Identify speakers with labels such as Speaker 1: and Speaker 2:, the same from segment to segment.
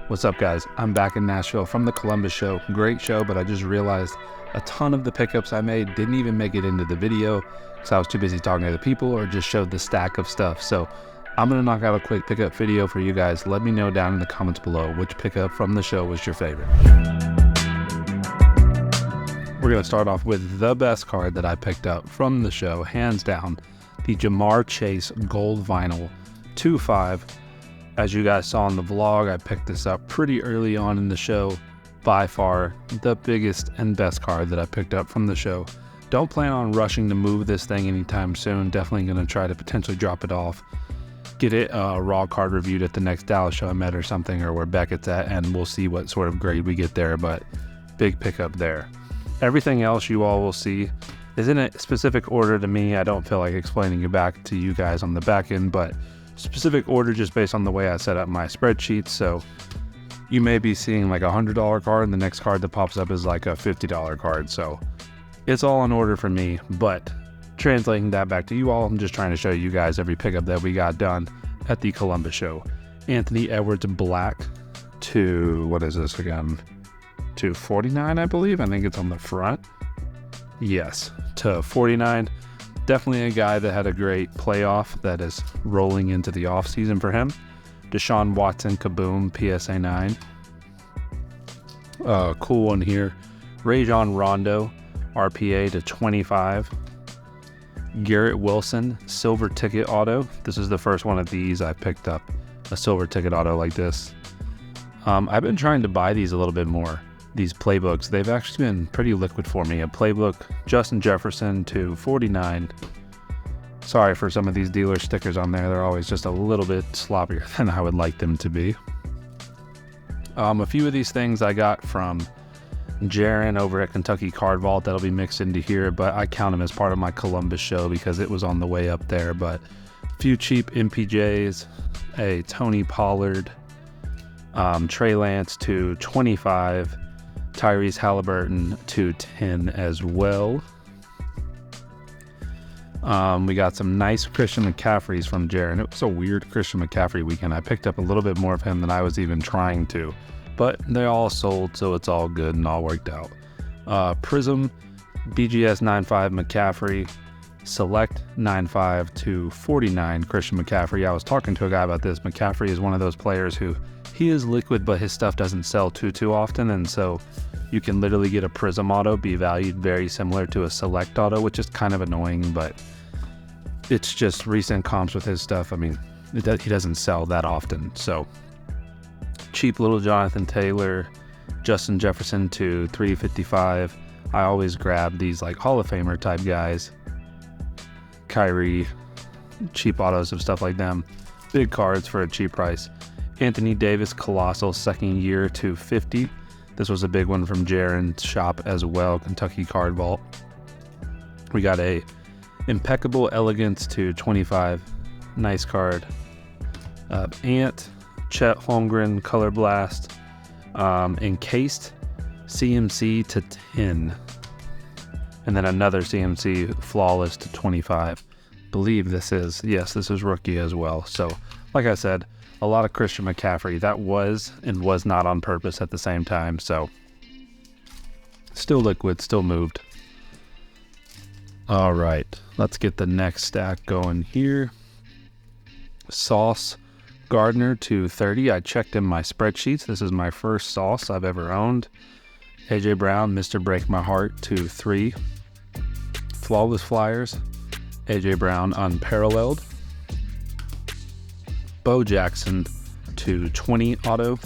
Speaker 1: What's up, guys? I'm back in Nashville from the Columbus show. Great show, but I just realized a ton of the pickups I made didn't even make it into the video because I was too busy talking to the people or just showed the stack of stuff. So I'm going to knock out a quick pickup video for you guys. Let me know down in the comments below which pickup from the show was your favorite. We're going to start off with the best card that I picked up from the show, hands down, the Jamar Chase Gold Vinyl 2.5. As you guys saw in the vlog, I picked this up pretty early on in the show. By far the biggest and best card that I picked up from the show. Don't plan on rushing to move this thing anytime soon. Definitely going to try to potentially drop it off. Get it raw card reviewed at the next Dallas show I'm at or something, or where Beckett's at, and we'll see what sort of grade we get there, but big pickup there. Everything else you all will see is in a specific order to me. I don't feel like explaining it back to you guys on the back end, but specific order just based on the way I set up my spreadsheet. So you may be seeing like a $100 card and the next card that pops up is like a $50 card. So it's all in order for me, but translating that back to you all, I'm just trying to show you guys every pickup that we got done at the Columbus show. Anthony Edwards Black to, what is this again? To 49, I believe. I think it's on the front. Yes, to 49. Definitely a guy that had a great playoff that is rolling into the off season for him. Deshaun Watson Kaboom PSA 9. Cool one here. Rajon Rondo RPA to 25. Garrett Wilson silver ticket auto. This is the first one of these I picked up, a silver ticket auto like this. I've been trying to buy these a little bit more. These playbooks, they've actually been pretty liquid for me. A playbook, Justin Jefferson to 49. Sorry for some of these dealer stickers on there. They're always just a little bit sloppier than I would like them to be. A few of these things I got from Jaron over at Kentucky Card Vault. That'll be mixed into here, but I count them as part of my Columbus show because it was on the way up there. But a few cheap MPJs, a Tony Pollard, Trey Lance to 25, Tyrese Halliburton to 10 as well. We got some nice Christian McCaffreys from Jaron. It was a weird Christian McCaffrey weekend. I picked up a little bit more of him than I was even trying to, but they all sold, so it's all good and all worked out. Prism BGS 9.5 McCaffrey, Select 9.5 to 49 Christian McCaffrey. I was talking to a guy about this. McCaffrey is one of those players who he is liquid, but his stuff doesn't sell too often, and so you can literally get a Prism auto be valued very similar to a Select auto, which is kind of annoying, but it's just recent comps with his stuff. I mean, he doesn't sell that often. So cheap little Jonathan Taylor, Justin Jefferson to 355. I always grab these like Hall of Famer type guys. Kyrie, cheap autos of stuff like them. Big cards for a cheap price. Anthony Davis Colossal second year to 50. This was a big one from Jaron's shop as well, Kentucky Card Vault. We got a Impeccable Elegance to 25. Nice card. Ant, Chet Holmgren Color Blast, Encased CMC to 10. And then another CMC Flawless to 25. Believe this is rookie as well. So, like I said, a lot of Christian McCaffrey. That was and was not on purpose at the same time. So, still liquid, still moved. All right, let's get the next stack going here. Sauce Gardner to 30. I checked in my spreadsheets. This is my first Sauce I've ever owned. AJ Brown, Mr. Break My Heart to 3. Flawless Flyers, AJ Brown Unparalleled. Bo Jackson to 20 auto.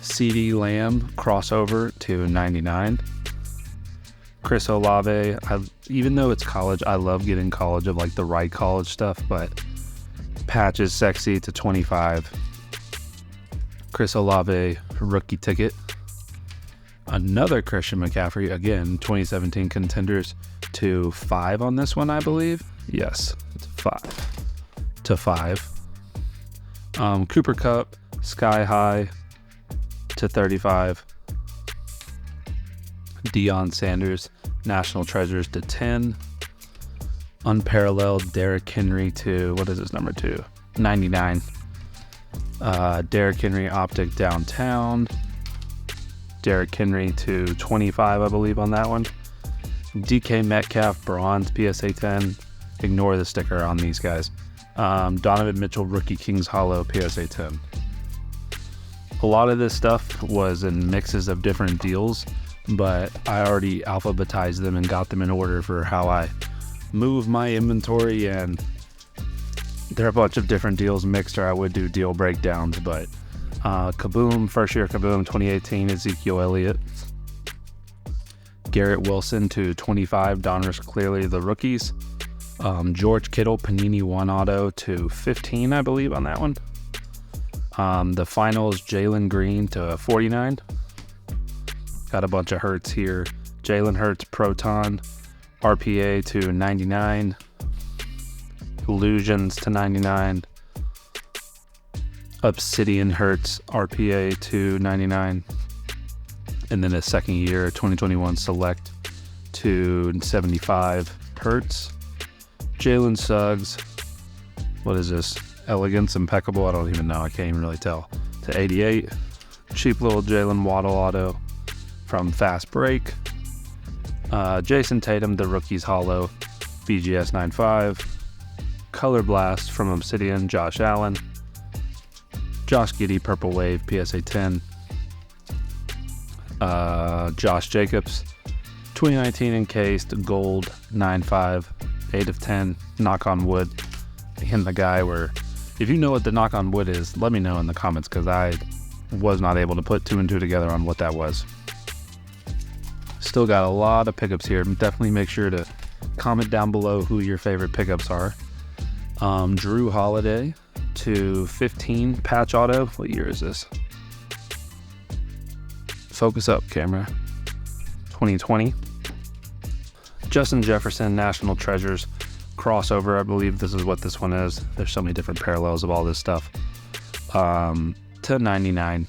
Speaker 1: CD Lamb crossover to 99. Chris Olave, even though it's college, I love getting college of like the right college stuff, but patch is sexy to 25. Chris Olave rookie ticket. Another Christian McCaffrey, again, 2017 contenders to 5 on this one, I believe. Yes, it's 5 to 5. Cooper Kupp, Sky High to 35. Deion Sanders, National Treasures to 10. Unparalleled Derrick Henry to, what is his number 2? 99. Derrick Henry Optic Downtown. Derrick Henry to 25, I believe, on that one. DK Metcalf Bronze PSA 10. Ignore the sticker on these guys. Donovan Mitchell Rookie Kings Hollow PSA 10. A lot of this stuff was in mixes of different deals, but I already alphabetized them and got them in order for how I move my inventory, and there are a bunch of different deals mixed, or I would do deal breakdowns. But Kaboom, first year Kaboom 2018, Ezekiel Elliott. Garrett Wilson to 25, Donruss Clearly the rookies. George Kittle Panini 1 auto to 15, I believe, on that one. The finals, Jalen Green to 49. Got a bunch of Hurts here. Jalen Hurts Proton RPA to 99. Illusions to 99. Obsidian Hurts RPA to 99. And then a second year 2021 Select to 75 Hurts. Jalen Suggs. What is this? Elegance Impeccable. I don't even know. I can't even really tell. To 88. Cheap little Jalen Waddle auto from Fast Break. Jason Tatum, the Rookies Hollow, BGS 95. Color Blast from Obsidian, Josh Allen. Josh Giddey, Purple Wave, PSA 10. Josh Jacobs, 2019 encased, gold, 9.5, 8 of 10, knock on wood. And the guy where, if you know what the knock on wood is, let me know in the comments, because I was not able to put 2 and 2 together on what that was. Still got a lot of pickups here. Definitely make sure to comment down below who your favorite pickups are. Drew Holiday to 15 patch auto. What year is this? Focus up, camera. 2020. Justin Jefferson National Treasures crossover. I believe this is what this one is. There's so many different parallels of all this stuff. To 99.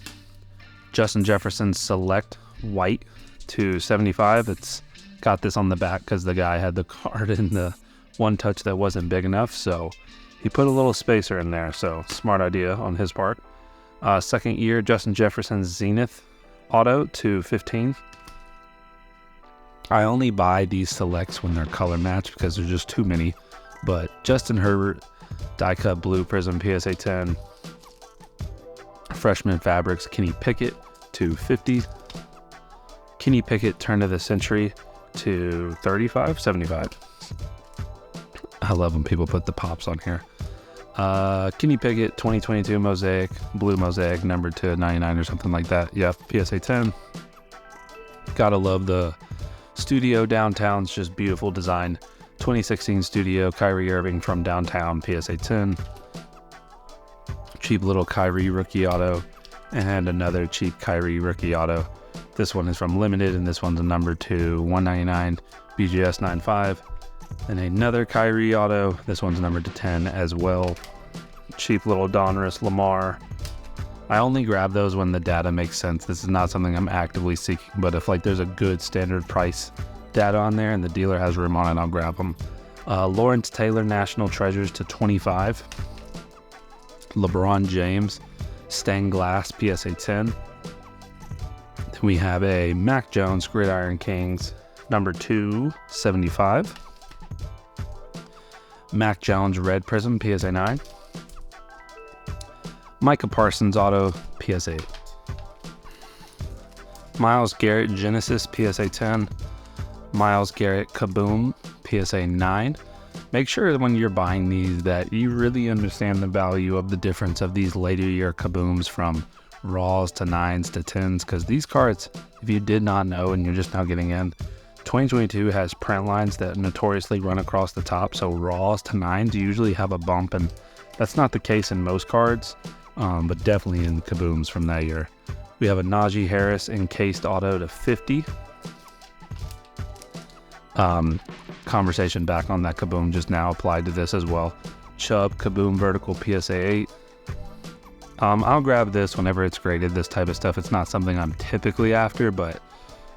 Speaker 1: Justin Jefferson Select White to 75. It's got this on the back because the guy had the card in the one touch that wasn't big enough, so he put a little spacer in there. So smart idea on his part. Second year Justin Jefferson Zenith auto to 15. I only buy these selects when they're color matched because there's just too many. But Justin Herbert die cut blue prism PSA 10. Freshman Fabrics Kenny Pickett to 50. Kenny Pickett turn of the century to 35, 75. I love when people put the pops on here. Kenny Pickett 2022 Mosaic, blue Mosaic, numbered to 99 or something like that. Yep, PSA 10. Gotta love the studio downtown's just beautiful design. 2016 studio, Kyrie Irving from downtown, PSA 10. Cheap little Kyrie rookie auto, and another cheap Kyrie rookie auto. This one is from Limited, and this one's a number to 199, BGS 95. And another Kyrie auto. This one's numbered to 10 as well. Cheap little Donruss Lamar. I only grab those when the data makes sense. This is not something I'm actively seeking, but if like there's a good standard price data on there and the dealer has room on it, I'll grab them. Lawrence Taylor National Treasures to 25. LeBron James Stained Glass PSA 10. We have a Mac Jones Gridiron Kings number 275. Mac Jones Red Prism PSA 9. Micah Parsons Auto PSA 8. Myles Garrett Genesis PSA 10. Myles Garrett Kaboom PSA 9. Make sure that when you're buying these that you really understand the value of the difference of these later year Kabooms from raws to 9s to 10s, because these cards, if you did not know and you're just now getting in, 2022 has print lines that notoriously run across the top, so raws to 9s usually have a bump, and that's not the case in most cards, but definitely in Kabooms from that year. We have a Najee Harris encased auto to 50. Conversation back on that Kaboom just now applied to this as well. Chubb Kaboom Vertical PSA 8. I'll grab this whenever it's graded, this type of stuff. It's not something I'm typically after, but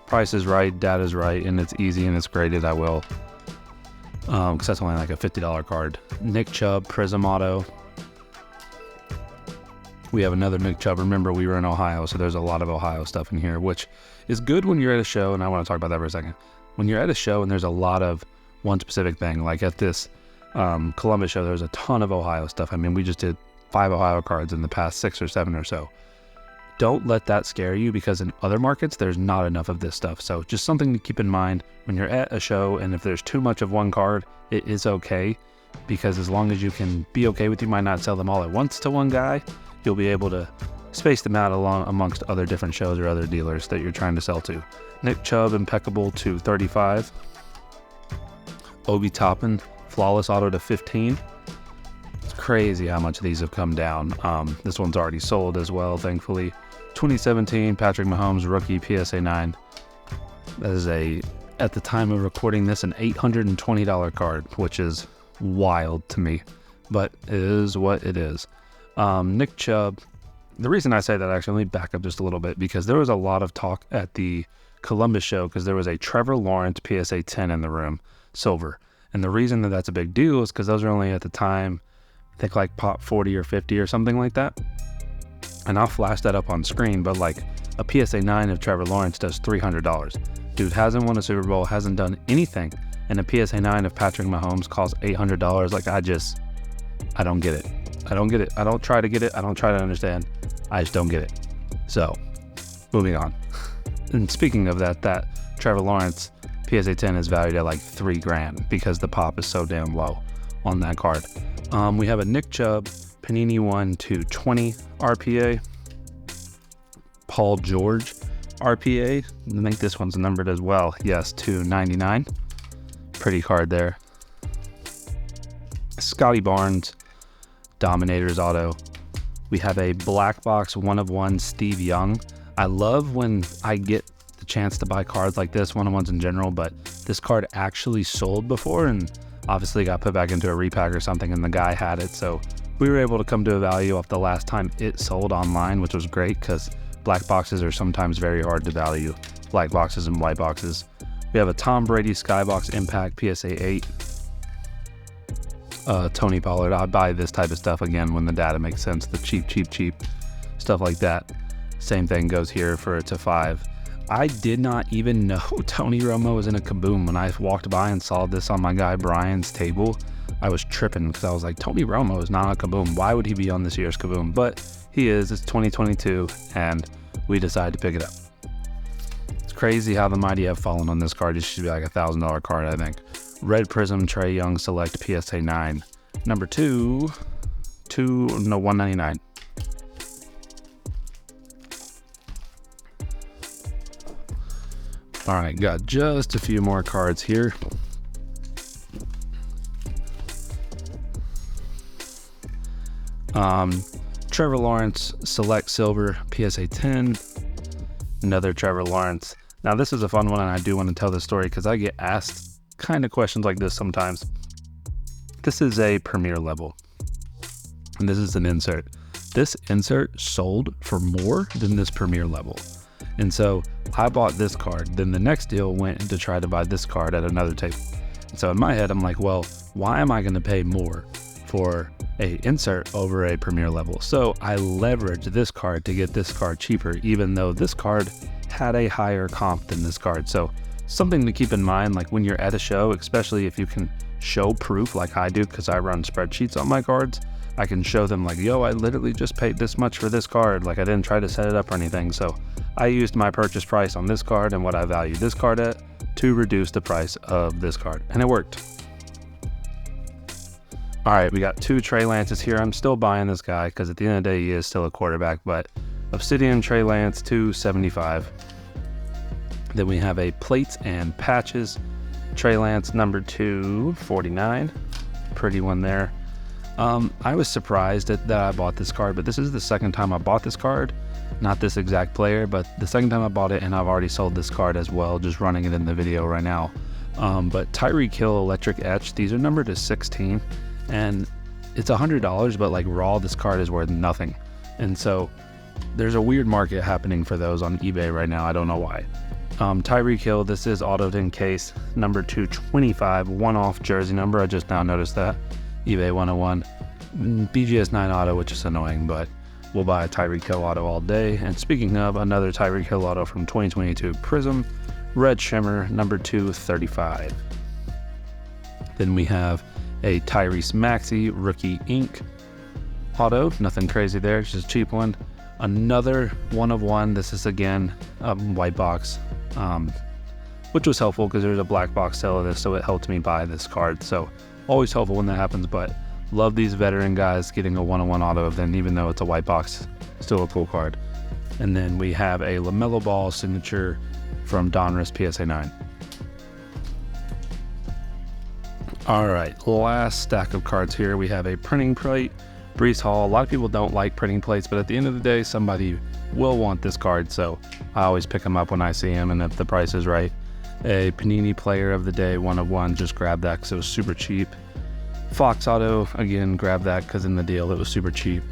Speaker 1: price is right, data's right, and it's easy and it's graded, I will. Because that's only like a $50 card. Nick Chubb Prism Auto. We have another Nick Chubb. Remember, we were in Ohio, so there's a lot of Ohio stuff in here, which is good when you're at a show, and I want to talk about that for a second. When you're at a show and there's a lot of one specific thing, like at this Columbus show, there's a ton of Ohio stuff. I mean, we just did 5 Ohio cards in the past 6 or 7 or so. Don't let that scare you, because in other markets, there's not enough of this stuff. So just something to keep in mind when you're at a show, and if there's too much of one card, it is okay, because as long as you can be okay with, you might not sell them all at once to one guy, you'll be able to space them out along amongst other different shows or other dealers that you're trying to sell to. Nick Chubb, impeccable to 35. Obi Toppin, flawless auto to 15. It's crazy how much of these have come down. This one's already sold as well, thankfully. 2017 Patrick Mahomes rookie PSA 9. That is at the time of recording this, an $820 card, which is wild to me, but it is what it is. Nick Chubb, the reason I say that, actually, let me back up just a little bit, because there was a lot of talk at the Columbus show, because there was a Trevor Lawrence PSA 10 in the room, silver. And the reason that that's a big deal is because those are only at the time, I think like pop 40 or 50 or something like that. And I'll flash that up on screen, but like a PSA 9 of Trevor Lawrence does $300. Dude hasn't won a Super Bowl, hasn't done anything, and a PSA 9 of Patrick Mahomes costs $800. Like, I don't get it. I don't get it. I don't try to get it. I don't try to understand. I just don't get it. So, moving on. And speaking of that Trevor Lawrence PSA 10 is valued at like $3,000 because the pop is so damn low on that card. We have a Nick Chubb Panini 1 to 20 RPA. Paul George RPA. I think this one's numbered as well. Yes, 299. Pretty card there. Scotty Barnes Dominators auto. We have a black box 1/1 Steve Young. I love when I get the chance to buy cards like this, 1/1s in general, but this card actually sold before and obviously got put back into a repack or something, and the guy had it, so we were able to come to a value off the last time it sold online, which was great because black boxes are sometimes very hard to value, black boxes and white boxes. We have a Tom Brady Skybox Impact PSA 8. Tony Pollard. I buy this type of stuff again when the data makes sense, the cheap stuff like that. Same thing goes here for a to 5. I did not even know Tony Romo was in a Kaboom. When I walked by and saw this on my guy Brian's table, I was tripping because I was like, Tony Romo is not a Kaboom. Why would he be on this year's Kaboom? But he is. It's 2022, and we decided to pick it up. It's crazy how the mighty have fallen on this card. It should be like $1,000 card, I think. Red Prism Trae Young Select PSA 9. Number 199. All right, got just a few more cards here. Trevor Lawrence Select Silver PSA 10. Another Trevor Lawrence. Now this is a fun one, and I do want to tell this story because I get asked kind of questions like this sometimes. This is a premier level, and this is an insert. This insert sold for more than this premier level. And so I bought this card, then the next deal went to try to buy this card at another table. And so in my head, I'm like, well, why am I going to pay more for a insert over a premier level? So I leveraged this card to get this card cheaper, even though this card had a higher comp than this card. So something to keep in mind, like when you're at a show, especially if you can show proof like I do, because I run spreadsheets on my cards, I can show them like, yo, I literally just paid this much for this card. Like I didn't try to set it up or anything. So I used my purchase price on this card and what I value this card at to reduce the price of this card. And it worked. All right, we got 2 Trey Lances here. I'm still buying this guy because at the end of the day, he is still a quarterback, but Obsidian Trey Lance, $275. Then we have a Plates and Patches Trey Lance, number 249. Pretty one there. I was surprised that I bought this card, but this is the second time I bought this card. Not this exact player, but the second time I bought it, and I've already sold this card as well, just running it in the video right now. But Tyreek Hill Electric Etch, these are numbered to 16, and it's $100, but like raw, this card is worth nothing. And so there's a weird market happening for those on eBay right now. I don't know why. Tyreek Hill, this is autoed in case, number 225, one-off jersey number. I just now noticed that. eBay 101. BGS 9 auto, which is annoying, but we'll buy a Tyreek Hill auto all day. And speaking of, another Tyreek Hill auto from 2022 Prism, red shimmer, number 235. Then we have a Tyrese Maxey rookie ink auto, nothing crazy there, just a cheap one. Another 1 of 1. This is again a white box, which was helpful because there's a black box sale of this, so it helped me buy this card. So always helpful when that happens, but love these veteran guys getting a 1 of 1 auto of them, even though it's a white box, still a cool card. And then we have a LaMelo Ball signature from Donruss PSA 9. All right, last stack of cards here. We have a printing plate, Breece Hall. A lot of people don't like printing plates, but at the end of the day, somebody will want this card, so I always pick them up when I see them, and if the price is right. A Panini Player of the Day 1 of 1, just grab that because it was super cheap. Fox auto, again, grab that because in the deal it was super cheap.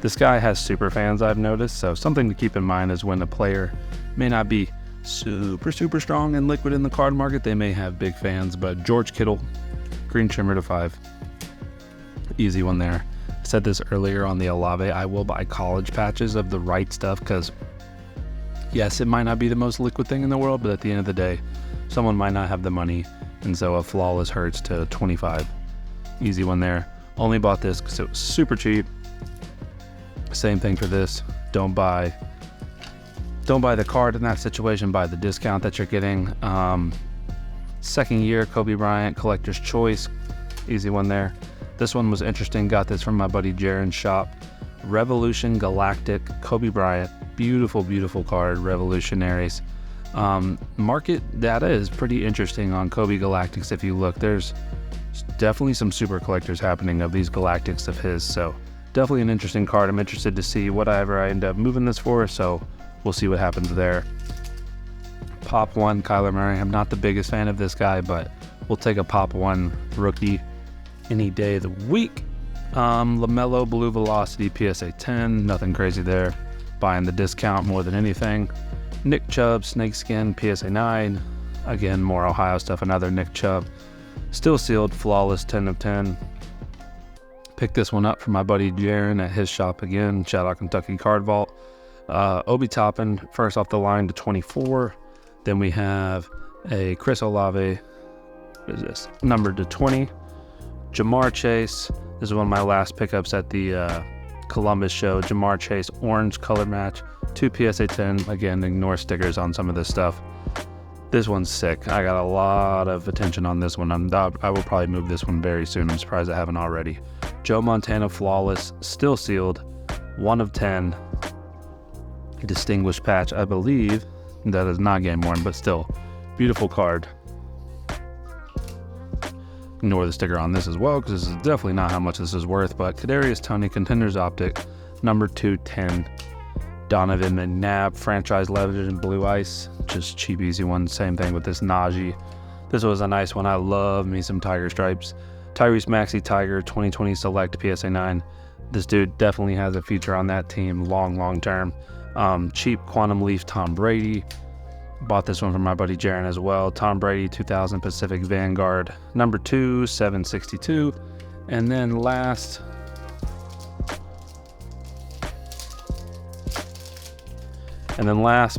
Speaker 1: This guy has super fans, I've noticed, so something to keep in mind is when a player may not be super strong and liquid in the card market, they may have big fans. But George Kittle, green shimmer to 5. Easy one there. I said this earlier on the Olave, I will buy college patches of the right stuff because yes, it might not be the most liquid thing in the world, but at the end of the day, someone might not have the money, and so a flawless Hurts to 25. Easy one there. Only bought this because it was super cheap. Same thing for this. Don't buy the card in that situation, buy the discount that you're getting. Second year Kobe Bryant collector's choice, easy one there. This one was interesting, got this from my buddy Jaren's shop. Revolution Galactic Kobe Bryant, beautiful card, Revolutionaries. Market data is pretty interesting on Kobe Galactics. If you look, there's definitely some super collectors happening of these Galactics of his, so definitely an interesting card. I'm interested to see whatever I end up moving this for, so we'll see what happens there. Pop 1 Kyler Murray. I'm not the biggest fan of this guy, but we'll take a Pop 1 rookie any day of the week. LaMelo Blue Velocity PSA 10, nothing crazy there. Buying the discount more than anything. Nick Chubb Snakeskin PSA 9, again more Ohio stuff. Another Nick Chubb, still sealed, flawless 10 of 10. Picked this one up from my buddy Jaren at his shop again. Shout out Kentucky Card Vault. Obi Toppin, first off the line to 24. Then we have a Chris Olave, what is this, numbered to 20. Jamar Chase, this is one of my last pickups at the Columbus show. Jamar Chase, orange color match, 2 PSA 10. Again, ignore stickers on some of this stuff. This one's sick. I got a lot of attention on this one. I will probably move this one very soon. I'm surprised I haven't already. Joe Montana Flawless, still sealed, 1 of 10. Distinguished patch, I believe. That is not game worn, but still, beautiful card. Ignore the sticker on this as well, because this is definitely not how much this is worth, but Kadarius Toney, Contenders Optic, number 210. Donovan McNabb, Franchise Legend Blue Ice, just cheap, easy one. Same thing with this Najee. This was a nice one. I love me some Tiger Stripes. Tyrese Maxey Tiger, 2020 Select PSA 9. This dude definitely has a future on that team, long term. Cheap Quantum Leaf Tom Brady. Bought this one from my buddy Jaren as well. Tom Brady 2000 Pacific Vanguard, number 2, 762. And then last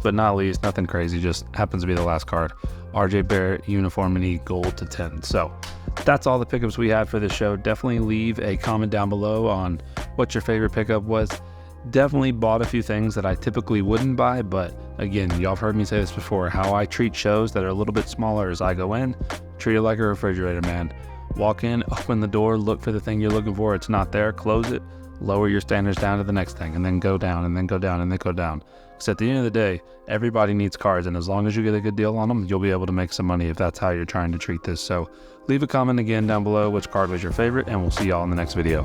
Speaker 1: but not least, nothing crazy, just happens to be the last card. RJ Barrett Uniformity Gold to 10. So that's all the pickups we had for this show. Definitely leave a comment down below on what your favorite pickup was. Definitely bought a few things that I typically wouldn't buy, but again, y'all have heard me say this before, how I treat shows that are a little bit smaller is I go in, treat it like a refrigerator, man. Walk in, open the door, look for the thing you're looking for. It's not there, close it, lower your standards down to the next thing, and then go down, and then go down, and then go down. Because at the end of the day, everybody needs cards, and as long as you get a good deal on them, you'll be able to make some money if that's how you're trying to treat this. So leave a comment again down below which card was your favorite, and we'll see y'all in the next video.